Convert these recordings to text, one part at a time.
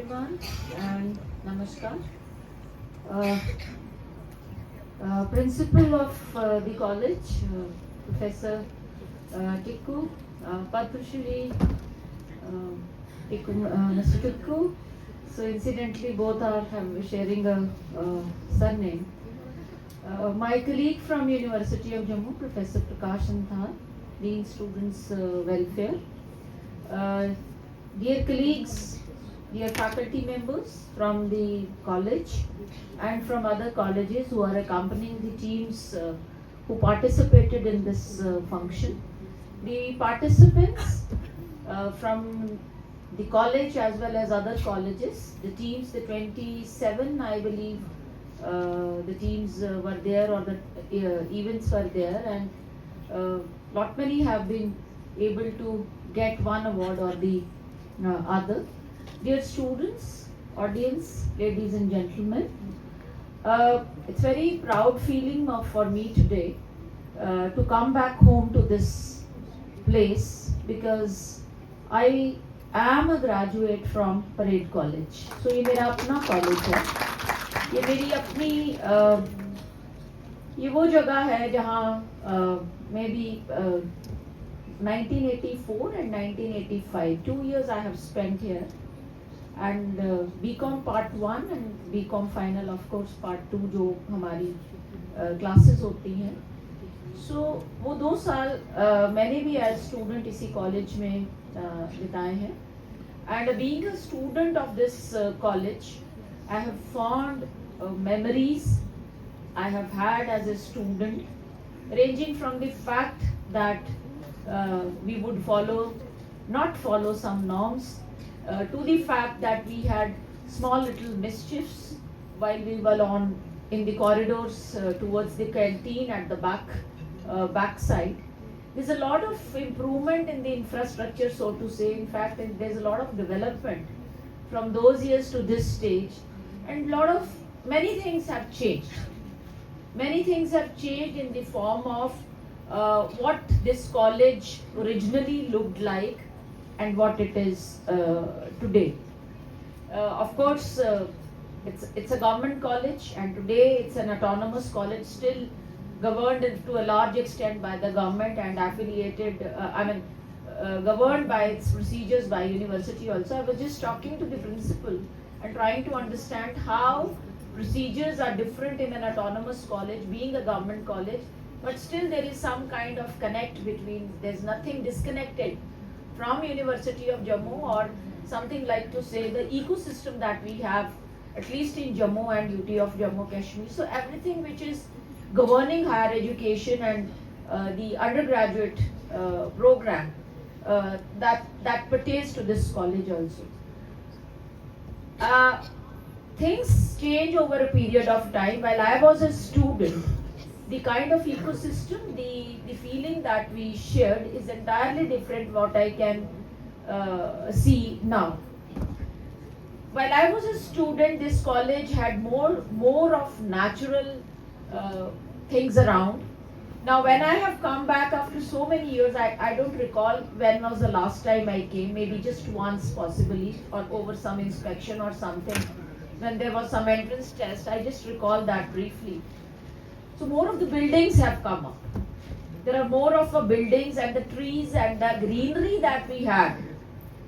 everyone and namaskar. Uh, Principal of the college, Professor Tikku, Padma Shri, Mr. Tikku. So incidentally, both are sharing a surname. My colleague from University of Jammu, Professor Prakash Anthar, Dean Students Welfare. Dear colleagues, dear faculty members from the college and from other colleges who are accompanying the teams who participated in this function. The participants from the college as well as other colleges, the teams, the 27 I believe the teams were there, or the events were there, and not many have been able to get one award or the other. Dear students, audience, ladies and gentlemen, it's very proud feeling for me today to come back home to this place, because I am a graduate from Parade College. So ये मेरा अपना college है, ये मेरी अपनी ये वो जगह है जहाँ maybe 1984 and 1985, 2 years I have spent here, and BCom part 1 and BCom final of course part 2 जो हमारी classes होती हैं. So वो 2 साल मैंने भी as student इसी college में बिताए हैं, and being a student of this college, I have formed memories I have had as a student, ranging from the fact that we would not follow some norms, to the fact that we had small little mischiefs while we were in the corridors towards the canteen at the back side. There's a lot of improvement in the infrastructure, so to say. In fact, there's a lot of development from those years to this stage, and many things have changed. Many things have changed in the form of what this college originally looked like and what it is today. Of course, it's a government college, and today it's an autonomous college, still governed to a large extent by the government and affiliated, governed by its procedures by university also. I was just talking to the principal and trying to understand how procedures are different in an autonomous college, being a government college, but still there is some kind of connect between, there's nothing disconnected from University of Jammu, or something like to say the ecosystem that we have, at least in Jammu and UT of Jammu Kashmir. So everything which is governing higher education and the undergraduate program that pertains to this college also. Things change over a period of time. While I was a student, the kind of ecosystem, the feeling that we shared is entirely different what I can see now. While I was a student, this college had more of natural things around. Now when I have come back after so many years, I don't recall when was the last time I came, maybe just once possibly, or over some inspection or something, when there was some entrance test. I just recall that briefly. So more of the buildings have come up. There are more of the buildings, and the trees and the greenery that we had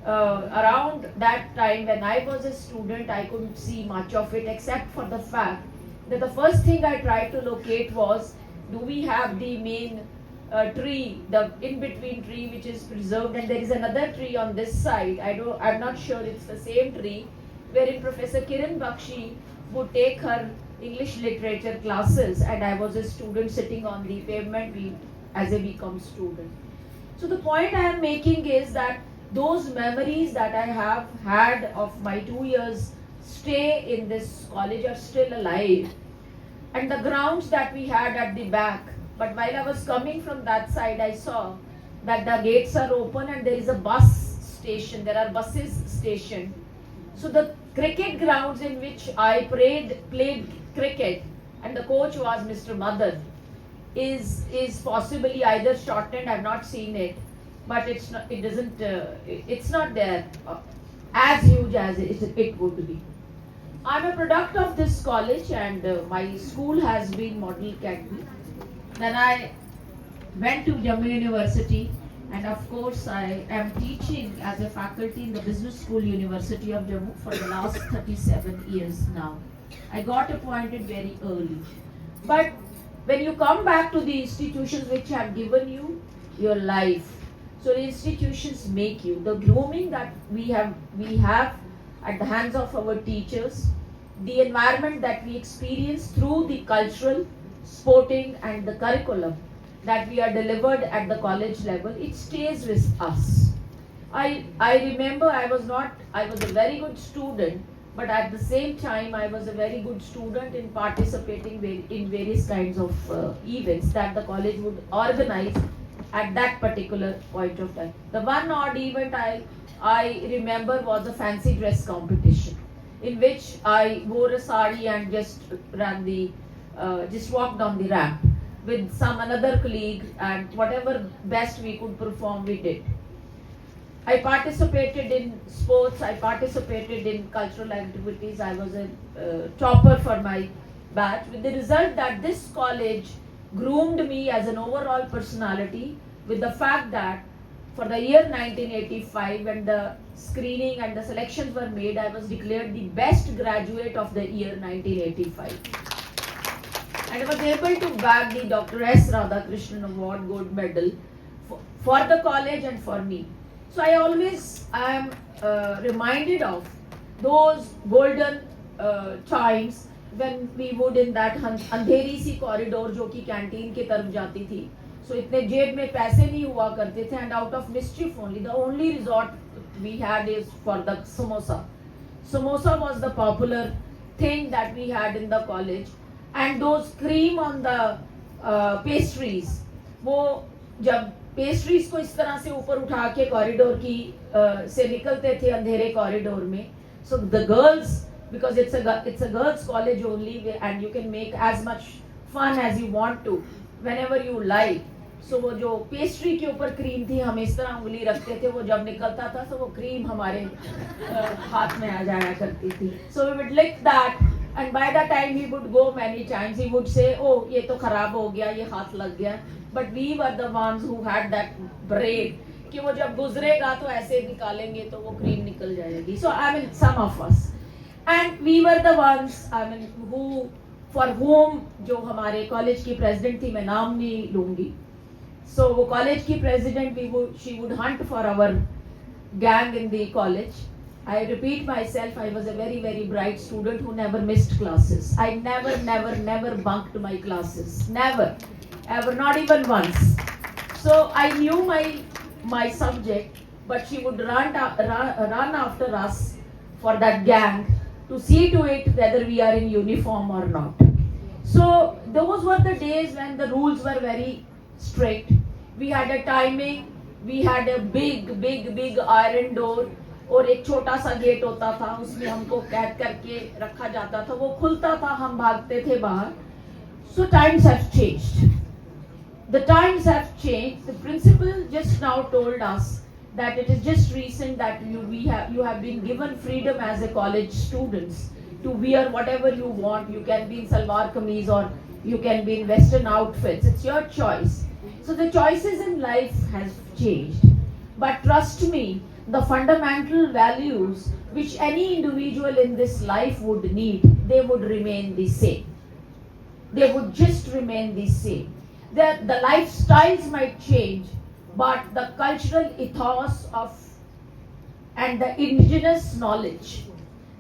around that time when I was a student, I couldn't see much of it, except for the fact that the first thing I tried to locate was, do we have the main tree, the in-between tree which is preserved, and there is another tree on this side. I'm not sure it's the same tree, wherein Professor Kiran Bakshi would take her English literature classes, and I was a student sitting on the pavement as a BCom student. So the point I am making is that those memories that I have had of my 2 years stay in this college are still alive, and the grounds that we had at the back. But while I was coming from that side, I saw that the gates are open and there is a bus station, there are buses stationed. So the cricket grounds in which I played cricket, and the coach was Mr. Madan, is possibly either shortened. I've not seen it, but it's not there as huge as it would be. I'm a product of this college, and my school has been Model Academy. Then I went to Jammu University, and of course I am teaching as a faculty in the Business School University of Jammu for the last 37 years now. I got appointed very early. But when you come back to the institutions which have given you your life, so the institutions make you. The grooming that we have at the hands of our teachers, the environment that we experience through the cultural, sporting and the curriculum that we are delivered at the college level, it stays with us. I remember I was a very good student, but at the same time I was a very good student in participating in various kinds of events that the college would organize at that particular point of time. The one odd event I remember was a fancy dress competition, in which I wore a sari and just walked down the ramp with some another colleague, and whatever best we could perform, we did. I participated in sports, I participated in cultural activities, I was a topper for my batch, with the result that this college groomed me as an overall personality, with the fact that for the year 1985, when the screening and the selections were made, I was declared the best graduate of the year 1985. And I was able to bag the Dr. S. Radhakrishnan Award Gold Medal for the college and for me. So I always am reminded of those golden times when we would in that Andheri sea corridor जो कि canteen की तरफ जाती थी, so इतने जेब में पैसे नहीं हुआ करते थे, and out of mischief only, the only resort we had is for the samosa. Samosa was the popular thing that we had in the college, and those cream on the pastries, वो जब pastries को इस तरह से ऊपर उठा के corridor की से निकलते थे अंधेरे कॉरिडोर में, so the girls, because it's a girls college only, and you can make as much fun as you want to whenever you like. So वो जो पेस्ट्री के ऊपर क्रीम थी, हम इस तरह उंगली रखते थे, वो जब निकलता था तो वो क्रीम हमारे हाथ में आ जाया करती थी. So we would lick that, and by the time he would go many times, he would say, oh ये तो खराब हो गया, ये हाथ लग गया. But we were the ones who had that brain कि वो जब गुजरेगा तो ऐसे निकालेंगे तो वो क्रीम निकल जाएगी. So I mean, some of us, and we were the ones, I mean, who, for whom, जो हमारे कॉलेज की प्रेसिडेंट थी, मैं नाम नहीं लूंगी, so वो कॉलेज की president, she would hunt for our gang in the college. I repeat myself, I was a very, very bright student who never missed classes. I never bunked my classes. Never. Ever, not even once. So I knew my subject, but she would run after us for that gang to see to it whether we are in uniform or not. So those were the days when the rules were very strict. We had a timing, we had a big iron door, और एक छोटा सा gate होता था, उसमें हमको कैद करके रखा जाता था, वो खुलता था, हम भागते थे बाहर. So times have changed. The times have changed. The principal just now told us that it is just recent that you have been given freedom as a college students to wear whatever you want. You can be in salwar kameez or you can be in western outfits. It's your choice. So the choices in life has changed. But trust me, the fundamental values which any individual in this life would need, they would remain the same. They would just remain the same. The lifestyles might change, but the cultural ethos and the indigenous knowledge,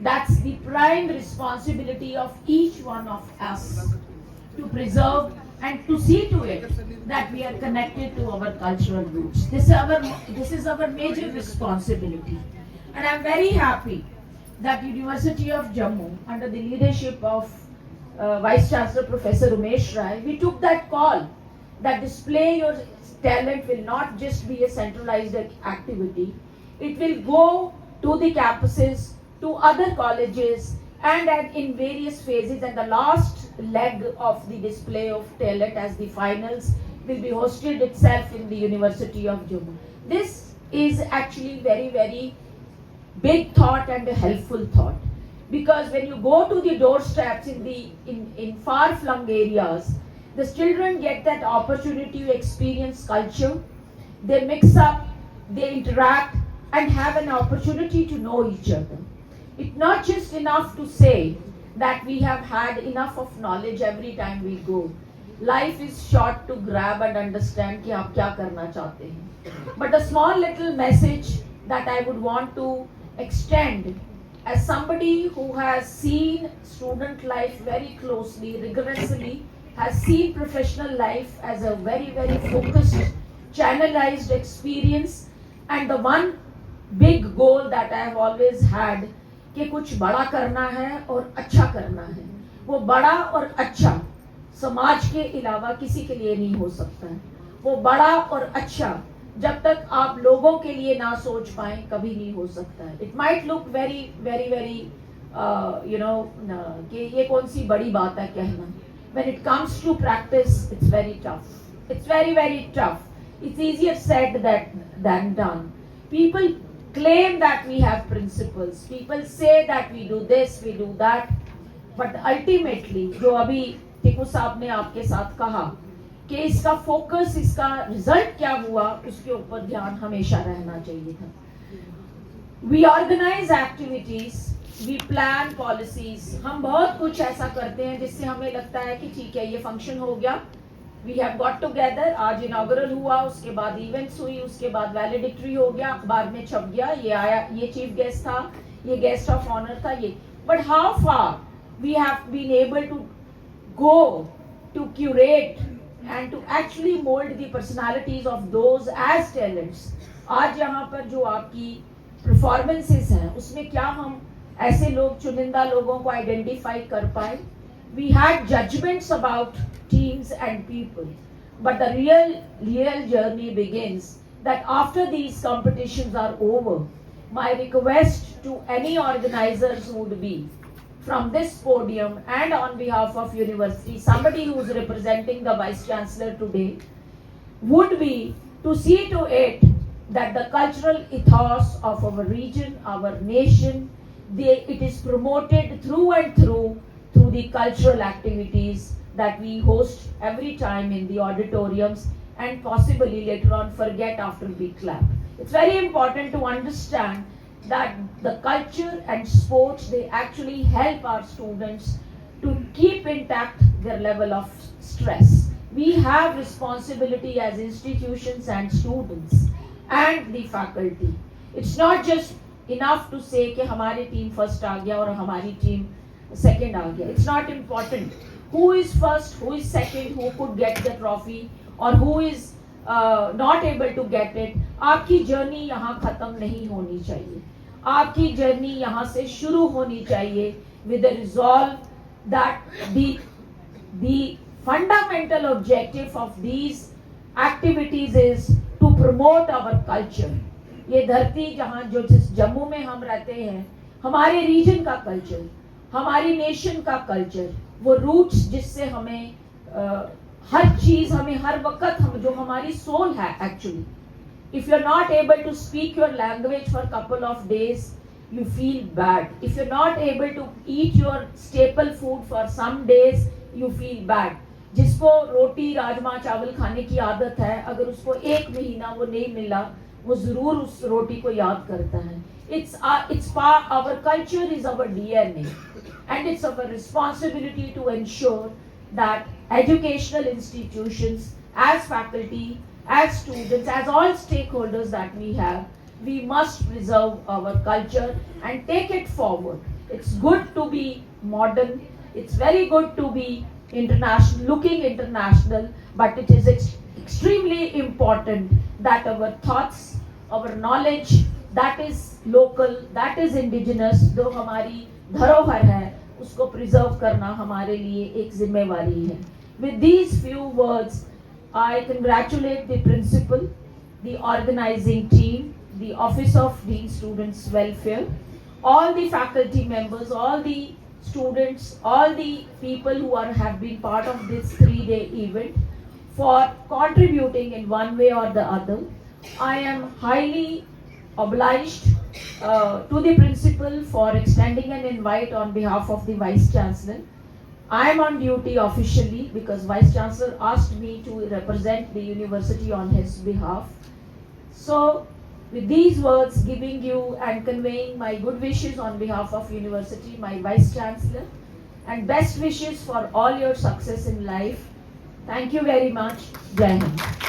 that's the prime responsibility of each one of us to preserve and to see to it that we are connected to our cultural roots. This is our major responsibility. And I'm very happy that University of Jammu, under the leadership of Vice Chancellor Professor Umesh Rai, we took that call that display your talent will not just be a centralized activity. It will go to the campuses, to other colleges, and in various phases, and the last leg of the display of talent as the finals will be hosted itself in the University of Jammu. This is actually very, very big thought and a helpful thought. Because when you go to the doorsteps in far-flung areas, the children get that opportunity to experience culture. They mix up, they interact, and have an opportunity to know each other. It's not just enough to say that we have had enough of knowledge every time we go. Life is short to grab and understand कि आप क्या करना चाहते हैं. But a small little message that I would want to extend as somebody who has seen student life very closely, rigorously, has seen professional life as a very, very focused, channelized experience, and the one big goal that I have always had कि कुछ बड़ा करना है और अच्छा करना है. वो बड़ा और अच्छा समाज के अलावा किसी के लिए नहीं हो सकता है. वो बड़ा और अच्छा जब तक आप लोगों के लिए ना सोच पाए कभी नहीं हो सकता है. It might look very very very कि ये कौन सी बड़ी बात है कहना. When it comes to practice, it's very tough. It's very, very tough. It's easier said than done. People claim that we have principles. People say that we do this, we do that. But ultimately, जो अभी टिकू साहब ने आपके साथ कहा कि इसका focus, इसका रिजल्ट क्या हुआ, उसके ऊपर ध्यान हमेशा रहना चाहिए था. We organize activities, we plan policies. हम बहुत कुछ ऐसा करते हैं जिससे हमें लगता है कि ठीक है ये फंक्शन हो गया. We have got together. आज इनॉग्रल हुआ, उसके बाद इवेंट्स हुई, उसके बाद वैलिडिक्टरी हो गया, अखबार में छप गया, ये आया, ये चीफ गेस्ट था, ये गेस्ट ऑफ ऑनर था, ये. But how far we have been able to go to curate and to actually mold the personalities of those as talents. आज यहाँ पर जो आपकी परफॉर्मेंसेस हैं उसमें क्या हम ऐसे लोग, चुनिंदा लोगों को आइडेंटिफाई कर पाए. We had judgments about teams and people, but the real journey begins that after these competitions are over. My request to any organizers would be, from this podium and on behalf of university, somebody who is representing the vice chancellor today, would be to see to it that the cultural ethos of our region, our nation, it is promoted through and through the cultural activities that we host every time in the auditoriums, and possibly later on forget after we clap. It's very important to understand that the culture and sports, they actually help our students to keep intact their level of stress. We have responsibility as institutions and students and the faculty. It's not just enough to say कि हमारी team first आ गया और हमारी team second आ गया. It's not important who is first, who is second, who could get the trophy or who is not able to get it. आपकी journey यहाँ खत्म नहीं होनी चाहिए. आपकी जर्नी यहाँ से शुरू होनी चाहिए with the resolve that the fundamental objective of these activities is to promote our culture. ये धरती जहाँ जो जिस जम्मू में हम रहते हैं, हमारे रीजन का कल्चर, हमारी नेशन का कल्चर, वो रूट्स जिससे हमें हर चीज, हमें हर वक्त हम जो हमारी सोल है actually. If you're not able to speak your language for a couple of days, you feel bad. If you're not able to eat your staple food for some days, you feel bad. जिसको रोटी राजमा चावल खाने की आदत है, अगर उसको एक महीना वो नहीं मिला, वो जरूर उस रोटी को याद करता है. It's part, our culture is our DNA, and it's our responsibility to ensure that educational institutions, as faculty, as students, as all stakeholders that we have, we must preserve our culture and take it forward. It's good to be modern, it's very good to be international, looking international, but it is extremely important that our thoughts, our knowledge, that is local, that is indigenous, जो हमारी धरोहर है, उसको preserve करना हमारे लिए एक जिम्मेवारी है. With these few words, I congratulate the principal, the organizing team, the Office of Dean Students Welfare, all the faculty members, all the students, all the people who have been part of this 3-day event for contributing in one way or the other. I am highly obliged to the principal for extending an invite on behalf of the Vice Chancellor. I am on duty officially because Vice Chancellor asked me to represent the university on his behalf. So, with these words, giving you and conveying my good wishes on behalf of university, my Vice Chancellor, and best wishes for all your success in life. Thank you very much. Jai Hind.